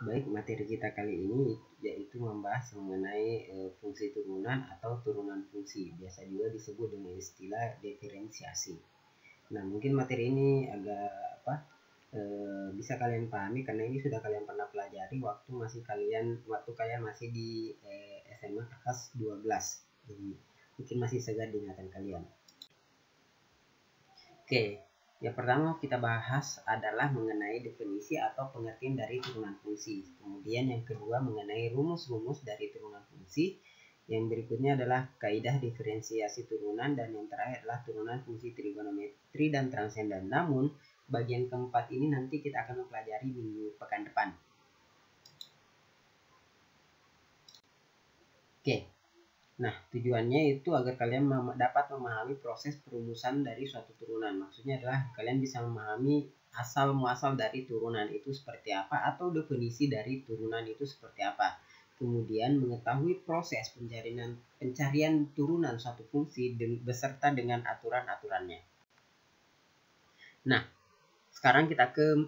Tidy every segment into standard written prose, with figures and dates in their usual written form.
Baik, materi kita kali ini yaitu membahas mengenai fungsi turunan atau turunan fungsi. Biasa juga disebut dengan istilah diferensiasi. Nah, mungkin materi ini agak bisa kalian pahami karena ini sudah kalian pernah pelajari waktu kalian masih di SMA kelas 12. Jadi, mungkin masih segar di ingatan kalian. Oke, yang pertama kita bahas adalah mengenai definisi atau pengertian dari turunan fungsi. Kemudian yang kedua mengenai rumus-rumus dari turunan fungsi. Yang berikutnya adalah kaidah diferensiasi turunan, dan yang terakhir adalah turunan fungsi trigonometri dan transendan. Namun bagian keempat ini nanti kita akan mempelajari minggu pekan depan. Oke. Nah, tujuannya itu agar kalian dapat memahami proses perumusan dari suatu turunan. Maksudnya adalah kalian bisa memahami asal-muasal dari turunan itu seperti apa, atau definisi dari turunan itu seperti apa. Kemudian mengetahui proses pencarian turunan suatu fungsi beserta dengan aturan-aturannya. Nah, sekarang kita ke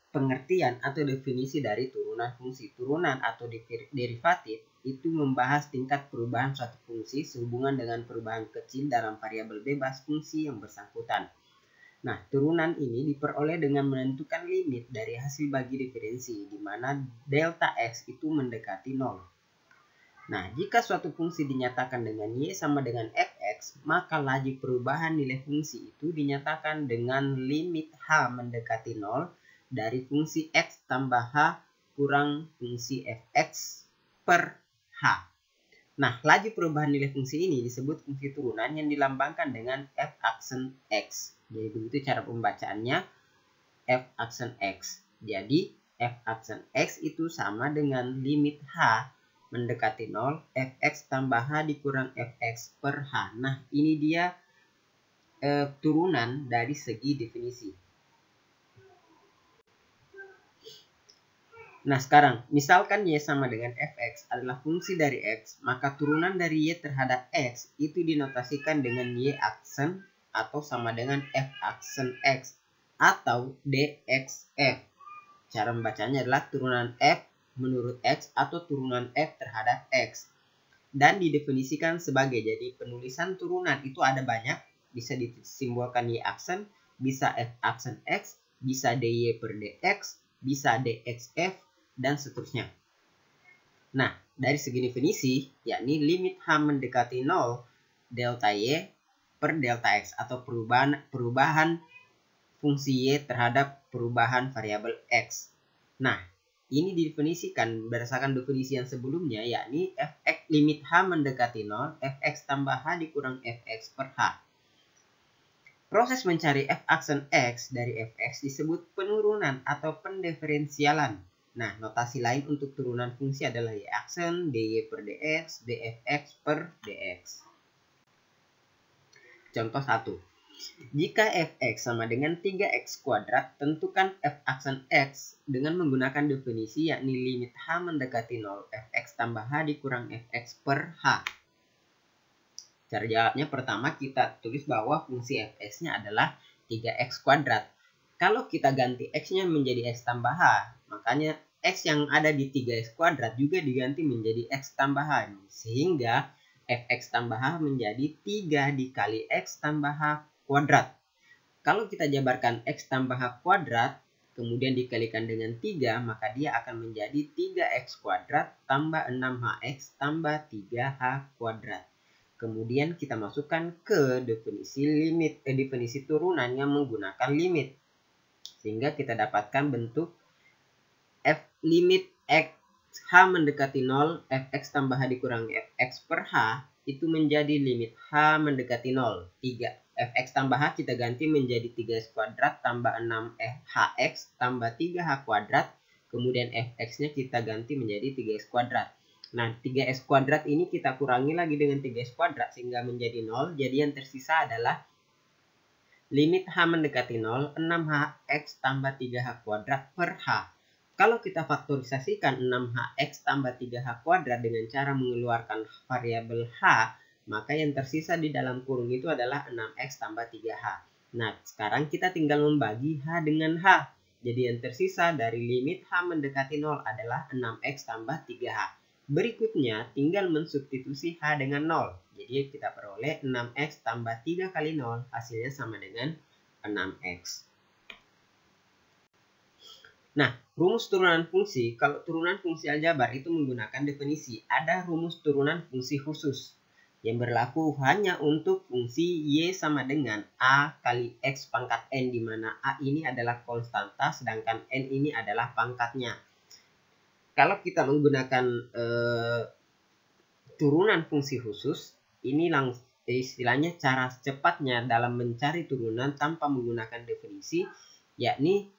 pengertian atau definisi dari turunan fungsi. Turunan atau derivatif itu membahas tingkat perubahan suatu fungsi sehubungan dengan perubahan kecil dalam variabel bebas fungsi yang bersangkutan. Nah, turunan ini diperoleh dengan menentukan limit dari hasil bagi diferensi, di mana delta x itu mendekati 0. Nah, jika suatu fungsi dinyatakan dengan y sama dengan fx, maka laju perubahan nilai fungsi itu dinyatakan dengan limit h mendekati 0 dari fungsi x tambah h kurang fungsi fx per h. Nah, laju perubahan nilai fungsi ini disebut fungsi turunan yang dilambangkan dengan f aksen x. Jadi begitu cara pembacaannya, f aksen x. Jadi f aksen x itu sama dengan limit h mendekati 0 fx tambah h dikurang fx per h. Nah, ini dia turunan dari segi definisi. Nah, sekarang misalkan y sama dengan fx adalah fungsi dari x, maka turunan dari y terhadap x itu dinotasikan dengan y aksen atau sama dengan f aksen x atau dxf. Cara membacanya adalah turunan f menurut x atau turunan f terhadap x. Dan didefinisikan sebagai, jadi penulisan turunan itu ada banyak, bisa disimbolkan y aksen, bisa f aksen x, bisa dy per dx, bisa dxf, dan seterusnya. Nah, dari segi definisi, yakni limit h mendekati 0 delta y per delta x atau perubahan fungsi y terhadap perubahan variabel x. Nah, ini didefinisikan berdasarkan definisi yang sebelumnya, yakni fx limit h mendekati 0 fx tambah h dikurang fx per h. Proses mencari f aksen x dari fx disebut penurunan atau pendiferensialan. Nah, notasi lain untuk turunan fungsi adalah y aksen, dy per dx, dfx per dx. Contoh 1. Jika fx sama dengan 3x kuadrat, tentukan f aksen x dengan menggunakan definisi yakni limit h mendekati 0 fx tambah h dikurang fx per h. Cara jawabnya, pertama kita tulis bahwa fungsi fx-nya adalah 3x kuadrat. Kalau kita ganti x-nya menjadi x tambah h, makanya x yang ada di 3x kuadrat juga diganti menjadi x tambah h. Sehingga fx tambah h menjadi 3 dikali x tambah h kuadrat. Kalau kita jabarkan x tambah h kuadrat, kemudian dikalikan dengan 3, maka dia akan menjadi 3x kuadrat tambah 6hx tambah 3h kuadrat. Kemudian kita masukkan ke definisi turunan yang menggunakan limit. Sehingga kita dapatkan bentuk f limit x h mendekati 0 fx tambah h dikurang fx per h itu menjadi limit h mendekati 0. 3 fx tambah h kita ganti menjadi 3x kuadrat tambah 6hx tambah 3h kuadrat. Kemudian fx-nya kita ganti menjadi 3x kuadrat. Nah, 3x kuadrat ini kita kurangi lagi dengan 3x kuadrat sehingga menjadi 0. Jadi yang tersisa adalah limit h mendekati 0, 6hx tambah 3h kuadrat per h. Kalau kita faktorisasikan 6hx tambah 3h kuadrat dengan cara mengeluarkan variabel h, maka yang tersisa di dalam kurung itu adalah 6x tambah 3h. Nah, sekarang kita tinggal membagi h dengan h. Jadi yang tersisa dari limit H mendekati 0 adalah 6X tambah 3H. Berikutnya tinggal mensubstitusi H dengan 0. Jadi kita peroleh 6X tambah 3 kali 0 hasilnya sama dengan 6X. Nah, rumus turunan fungsi, kalau turunan fungsi aljabar itu menggunakan definisi. Ada rumus turunan fungsi khusus yang berlaku hanya untuk fungsi Y sama dengan A kali X pangkat N, di mana A ini adalah konstanta sedangkan N ini adalah pangkatnya. Kalau kita menggunakan turunan fungsi khusus, ini istilahnya cara cepatnya dalam mencari turunan tanpa menggunakan definisi, yakni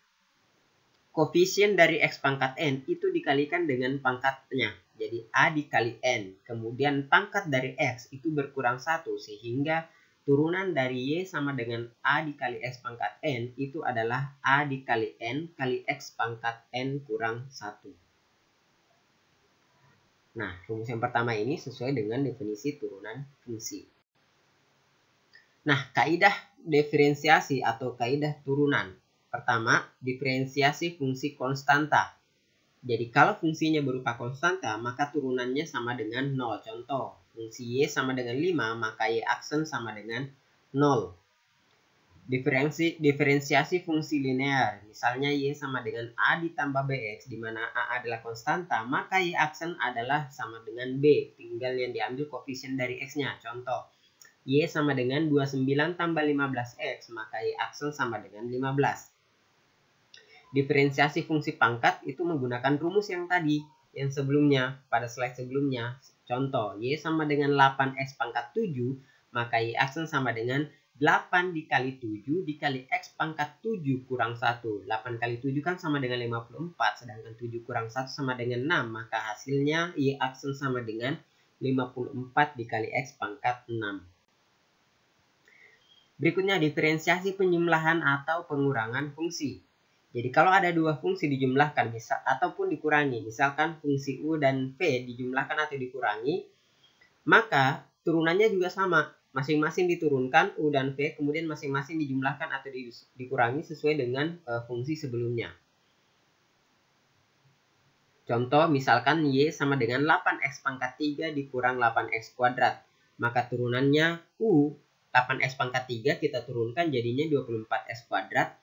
koefisien dari X pangkat N itu dikalikan dengan pangkatnya. Jadi A dikali N. Kemudian pangkat dari X itu berkurang 1. Sehingga turunan dari Y sama dengan A dikali X pangkat N itu adalah A dikali N kali X pangkat N kurang 1. Nah, rumus yang pertama ini sesuai dengan definisi turunan fungsi. Nah, kaidah diferensiasi atau kaidah turunan. Pertama, diferensiasi fungsi konstanta. Jadi kalau fungsinya berupa konstanta, maka turunannya sama dengan 0. Contoh, fungsi Y sama dengan 5, maka Y aksen sama dengan 0. Diferensiasi fungsi linear. Misalnya Y sama dengan A ditambah BX, di mana A adalah konstanta, maka Y aksen adalah sama dengan B. Tinggal yang diambil koefisien dari X-nya. Contoh, Y sama dengan 29 tambah 15X, maka Y aksen sama dengan 15. Diferensiasi fungsi pangkat itu menggunakan rumus yang tadi, yang sebelumnya, pada slide sebelumnya. Contoh, Y sama dengan 8X pangkat 7, maka Y aksen sama dengan 8 dikali 7 dikali X pangkat 7 kurang 1. 8 kali 7 kan sama dengan 54, sedangkan 7 kurang 1 sama dengan 6, maka hasilnya Y aksen sama dengan 54 dikali X pangkat 6. Berikutnya diferensiasi penjumlahan atau pengurangan fungsi. Jadi kalau ada dua fungsi dijumlahkan ataupun dikurangi, misalkan fungsi U dan V dijumlahkan atau dikurangi, maka turunannya juga sama. Masing-masing diturunkan U dan V, kemudian masing-masing dijumlahkan atau dikurangi sesuai dengan fungsi sebelumnya. Contoh misalkan Y sama dengan 8X pangkat 3 dikurang 8X kuadrat. Maka turunannya U 8X pangkat 3 kita turunkan jadinya 24X kuadrat.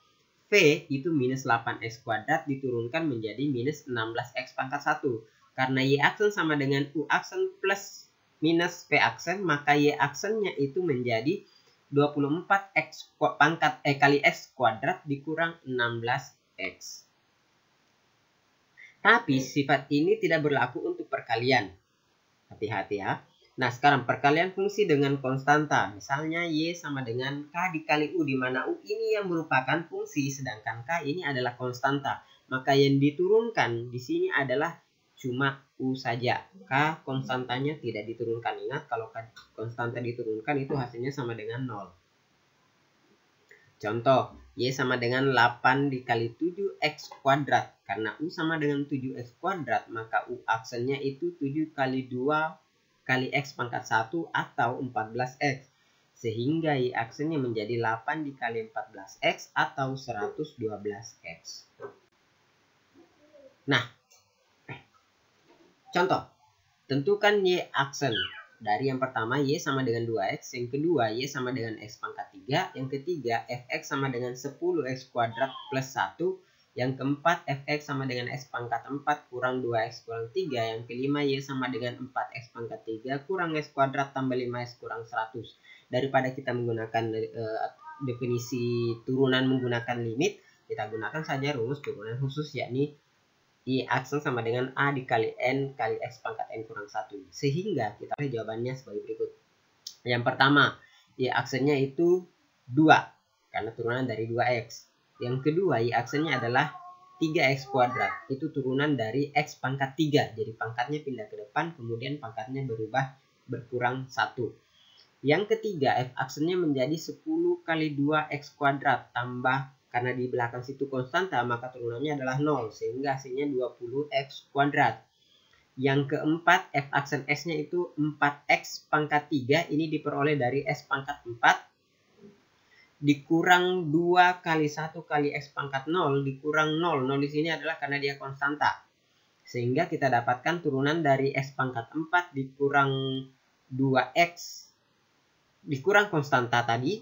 V itu minus 8X kuadrat diturunkan menjadi minus 16X pangkat 1. Karena Y aksen sama dengan U aksen plus minus V aksen, maka Y aksennya itu menjadi 24X pangkat kali X kuadrat dikurang 16X. Tapi sifat ini tidak berlaku untuk perkalian. Hati-hati ya. Nah, sekarang perkalian fungsi dengan konstanta. Misalnya Y sama dengan K dikali U, di mana U ini yang merupakan fungsi, sedangkan K ini adalah konstanta. Maka yang diturunkan di sini adalah cuma U saja. K konstantanya tidak diturunkan. Ingat, kalau K konstanta diturunkan itu hasilnya sama dengan 0. Contoh, Y sama dengan 8 dikali 7X kuadrat. Karena U sama dengan 7X kuadrat, maka U aksennya itu 7 kali 2 kali X pangkat 1 atau 14X. Sehingga Y aksennya menjadi 8 dikali 14X atau 112X. Nah, contoh, tentukan Y aksen. Dari yang pertama Y sama dengan 2X, yang kedua Y sama dengan X pangkat 3, yang ketiga Fx sama dengan 10X kuadrat plus 1, yang keempat Fx sama dengan X pangkat 4 kurang 2X kurang 3, yang kelima Y sama dengan 4X pangkat 3 kurang X kuadrat tambah 5X kurang 100. Daripada kita menggunakan definisi turunan menggunakan limit, kita gunakan saja rumus turunan khusus, yakni Y aksen sama dengan A dikali N kali X pangkat N kurang 1. Sehingga kita lihat jawabannya sebagai berikut. Yang pertama, Y aksennya itu 2, karena turunan dari 2X. Yang kedua, Y aksennya adalah 3X kuadrat. Itu turunan dari X pangkat 3. Jadi pangkatnya pindah ke depan, kemudian pangkatnya berkurang 1. Yang ketiga, F aksennya menjadi 10 kali 2X kuadrat tambah, karena di belakang situ konstanta, maka turunannya adalah 0. Sehingga hasilnya 20X kuadrat. Yang keempat, F aksen S-nya itu 4X pangkat 3. Ini diperoleh dari S pangkat 4. dikurang 2 kali 1 kali X pangkat 0 dikurang 0. 0 di sini adalah karena dia konstanta. Sehingga kita dapatkan turunan dari X pangkat 4 dikurang 2X dikurang konstanta tadi.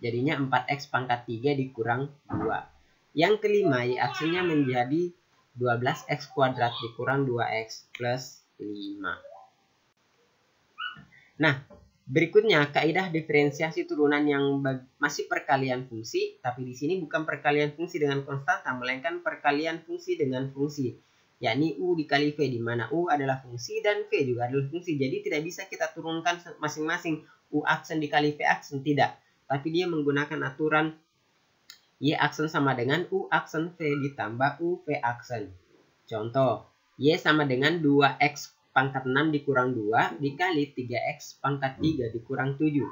Jadinya 4X pangkat 3 dikurang 2. Yang kelima, Y aksennya menjadi 12X kuadrat dikurang 2X plus 5. Nah, berikutnya kaidah diferensiasi turunan yang masih perkalian fungsi, tapi di sini bukan perkalian fungsi dengan konstanta, melainkan perkalian fungsi dengan fungsi, yakni U dikali V, di mana U adalah fungsi dan V juga adalah fungsi. Jadi tidak bisa kita turunkan masing-masing U aksen dikali V aksen, tidak. Tapi dia menggunakan aturan Y aksen sama dengan U aksen V ditambah U V aksen. Contoh, Y sama dengan 2X pangkat 6 dikurang 2 dikali 3X pangkat 3 dikurang 7.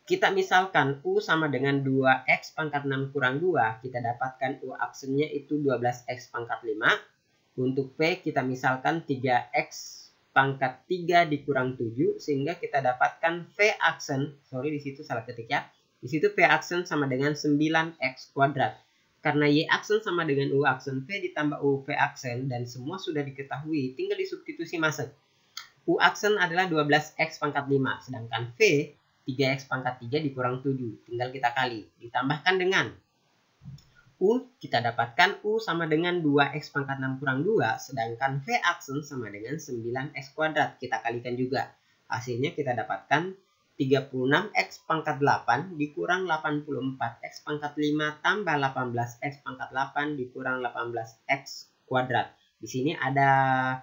Kita misalkan U sama dengan 2X pangkat 6 kurang 2. Kita dapatkan U aksennya itu 12X pangkat 5. Untuk V kita misalkan 3X pangkat 3 dikurang 7. Sehingga kita dapatkan V aksen. Sorry, di situ salah ketik ya. Di situ V aksen sama dengan 9X kuadrat. Karena Y aksen sama dengan U aksen V ditambah U V aksen dan semua sudah diketahui, tinggal disubstitusi masuk. U aksen adalah 12X pangkat 5, sedangkan V 3X pangkat 3 dikurang 7. Tinggal kita kali, ditambahkan dengan U, kita dapatkan U sama dengan 2X pangkat 6 kurang 2, sedangkan V aksen sama dengan 9X kuadrat. Kita kalikan juga. Hasilnya kita dapatkan 36X pangkat 8 dikurang 84X pangkat 5 tambah 18X pangkat 8 dikurang 18X kuadrat. Di sini ada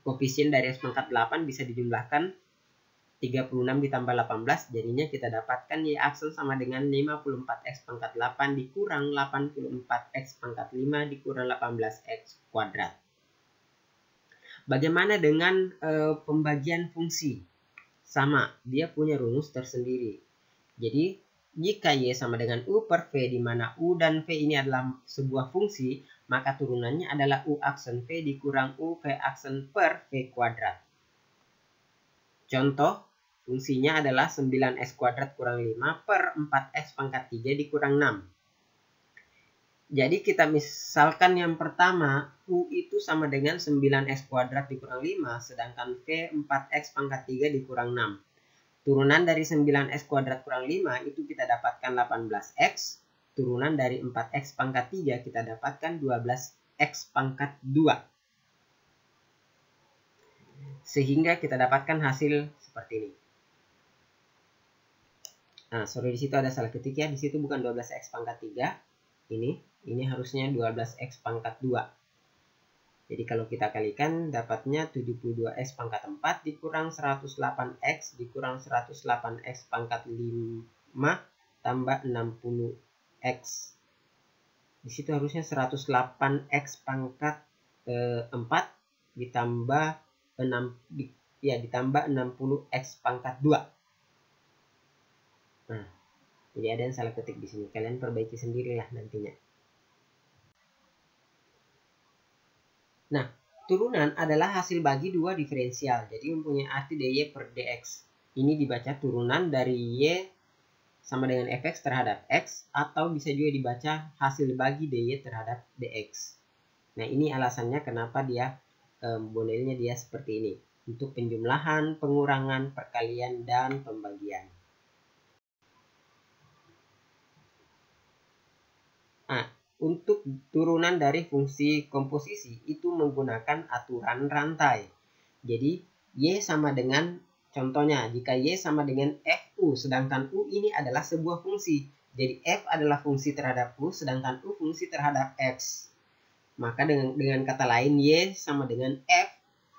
koefisien dari X pangkat 8 bisa dijumlahkan 36 ditambah 18, jadinya kita dapatkan Y aksen sama dengan 54X pangkat 8 dikurang 84X pangkat 5 dikurang 18X kuadrat. Bagaimana dengan pembagian fungsi? Sama, dia punya rumus tersendiri. Jadi, jika Y sama dengan U per V, di mana U dan V ini adalah sebuah fungsi, maka turunannya adalah U aksen V dikurang U V aksen per V kuadrat. Contoh, fungsinya adalah 9X kuadrat kurang 5 per 4X pangkat 3 dikurang 6. Jadi kita misalkan yang pertama, U itu sama dengan 9X kuadrat dikurang 5, sedangkan V 4X pangkat 3 dikurang 6. Turunan dari 9X kuadrat kurang 5 itu kita dapatkan 18X. Turunan dari 4X pangkat 3 kita dapatkan 12X pangkat 2. Sehingga kita dapatkan hasil seperti ini. Nah, sorry, di situ ada salah ketik ya. Di situ bukan 12X pangkat 3. Ini harusnya 12X pangkat 2. Jadi kalau kita kalikan dapatnya 72X pangkat 4 dikurang 108X dikurang 108X pangkat 5 tambah 60X. Di situ harusnya 108X pangkat 4 ditambah 60X pangkat 2. Nah, jadi ada yang salah ketik di sini. Kalian perbaiki sendirilah nantinya. Nah, turunan adalah hasil bagi dua diferensial. Jadi mempunyai arti dy per dx. Ini dibaca turunan dari y sama dengan fx terhadap x, atau bisa juga dibaca hasil bagi dy terhadap dx. Nah, ini alasannya kenapa dia modelnya dia seperti ini. Untuk penjumlahan, pengurangan, perkalian, dan pembagian. Nah, untuk turunan dari fungsi komposisi itu menggunakan aturan rantai. Jadi, Y sama dengan, contohnya, jika Y sama dengan FU, sedangkan U ini adalah sebuah fungsi. Jadi, F adalah fungsi terhadap U, sedangkan U fungsi terhadap X. Maka dengan kata lain, Y sama dengan F,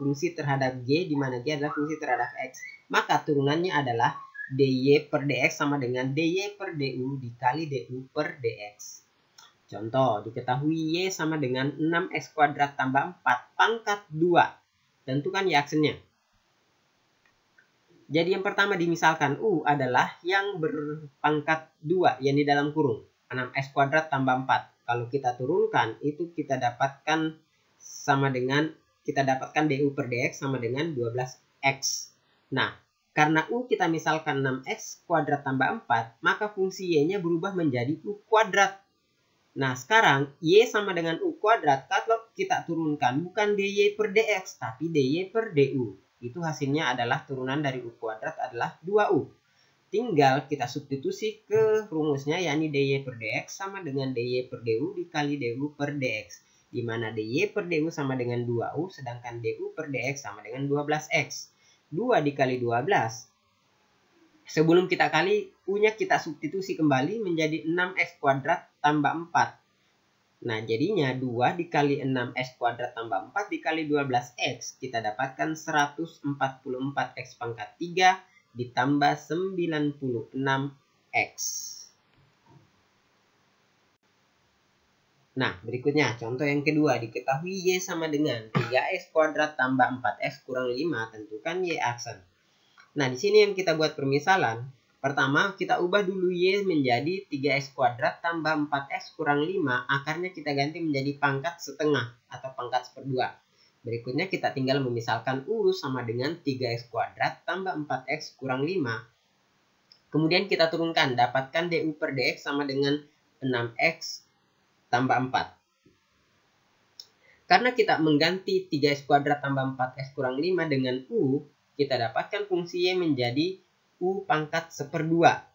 fungsi terhadap G, di mana G adalah fungsi terhadap X. Maka turunannya adalah dy per dx sama dengan dy per du dikali du per dx. Contoh, diketahui Y sama dengan 6X kuadrat tambah 4 pangkat 2. Tentukan Y aksennya. Jadi yang pertama dimisalkan U adalah yang berpangkat 2, yang di dalam kurung. 6X kuadrat tambah 4. Kalau kita turunkan, itu kita dapatkan sama dengan, kita dapatkan du per dx sama dengan 12X. Nah, Karena U kita misalkan 6x kuadrat tambah 4, maka fungsi Y-nya berubah menjadi U kuadrat. Nah, sekarang Y sama dengan U kuadrat, kalau kita turunkan bukan DY per DX, tapi DY per DU. Itu hasilnya adalah turunan dari U kuadrat adalah 2U. Tinggal kita substitusi ke rumusnya, yakni DY per DX sama dengan DY per DU dikali DU per DX. Di mana DY per DU sama dengan 2U, sedangkan DU per DX sama dengan 12X. 2 dikali 12. Sebelum kita kali, U-nya kita substitusi kembali menjadi 6x kuadrat tambah 4. Nah, jadinya 2 dikali 6x kuadrat tambah 4 dikali 12x. Kita dapatkan 144x pangkat 3 ditambah 96x. Nah, berikutnya contoh yang kedua. Diketahui Y sama dengan 3x kuadrat tambah 4x kurang 5. Tentukan Y aksen. Nah, di sini yang kita buat permisalan. Pertama, kita ubah dulu Y menjadi 3x kuadrat tambah 4x kurang 5. Akarnya kita ganti menjadi pangkat setengah atau pangkat seperdua. Berikutnya kita tinggal memisalkan U sama dengan 3x kuadrat tambah 4x kurang 5. Kemudian kita turunkan, dapatkan DU per DX sama dengan 6x tambah 4. Karena kita mengganti 3x kuadrat tambah 4x kurang 5 dengan U, kita dapatkan fungsi Y menjadi U pangkat seperdua.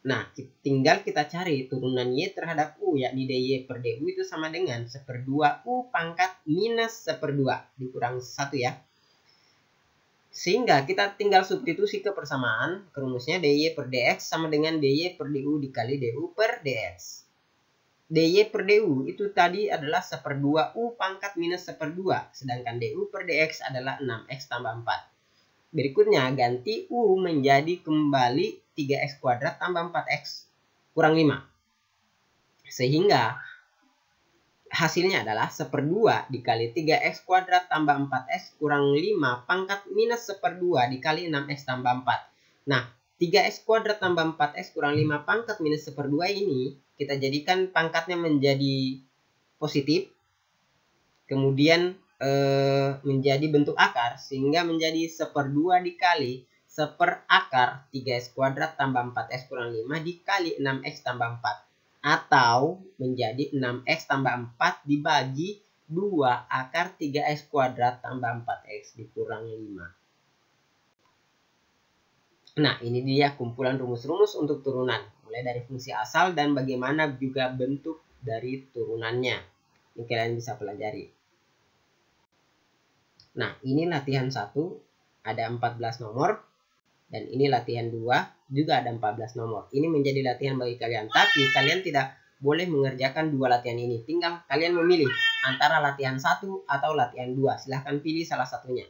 Nah, tinggal kita cari turunan Y terhadap U, yakni DY per DU itu sama dengan seperdua U pangkat minus seperdua dikurang 1 ya. Sehingga kita tinggal substitusi ke persamaan, ke rumusnya DY per DX sama dengan DY per DU dikali DU per DX. DY per DU itu tadi adalah seperdua U pangkat minus seperdua, sedangkan DU per DX adalah 6x tambah 4. Berikutnya ganti U menjadi kembali 3x kuadrat tambah 4x kurang 5. Sehingga hasilnya adalah seperdua dikali 3x kuadrat tambah 4x kurang 5 pangkat minus seperdua dikali 6x tambah 4. Nah, 3x kuadrat tambah 4x kurang 5 pangkat minus seperdua ini kita jadikan pangkatnya menjadi positif. Kemudian menjadi bentuk akar sehingga menjadi seperdua dikali seperakar 3x kuadrat tambah 4x kurang 5 dikali 6x tambah 4. Atau menjadi 6x tambah 4 dibagi 2 akar 3x kuadrat tambah 4x dikurang 5. Nah, ini dia kumpulan rumus-rumus untuk turunan. Mulai dari fungsi asal dan bagaimana juga bentuk dari turunannya. Ini kalian bisa pelajari. Nah, ini latihan 1. Ada 14 nomor. Dan ini latihan 2. Juga ada 14 nomor. Ini menjadi latihan bagi kalian. Tapi kalian tidak boleh mengerjakan 2 latihan ini. Tinggal kalian memilih antara latihan 1 atau latihan 2. Silahkan pilih salah satunya.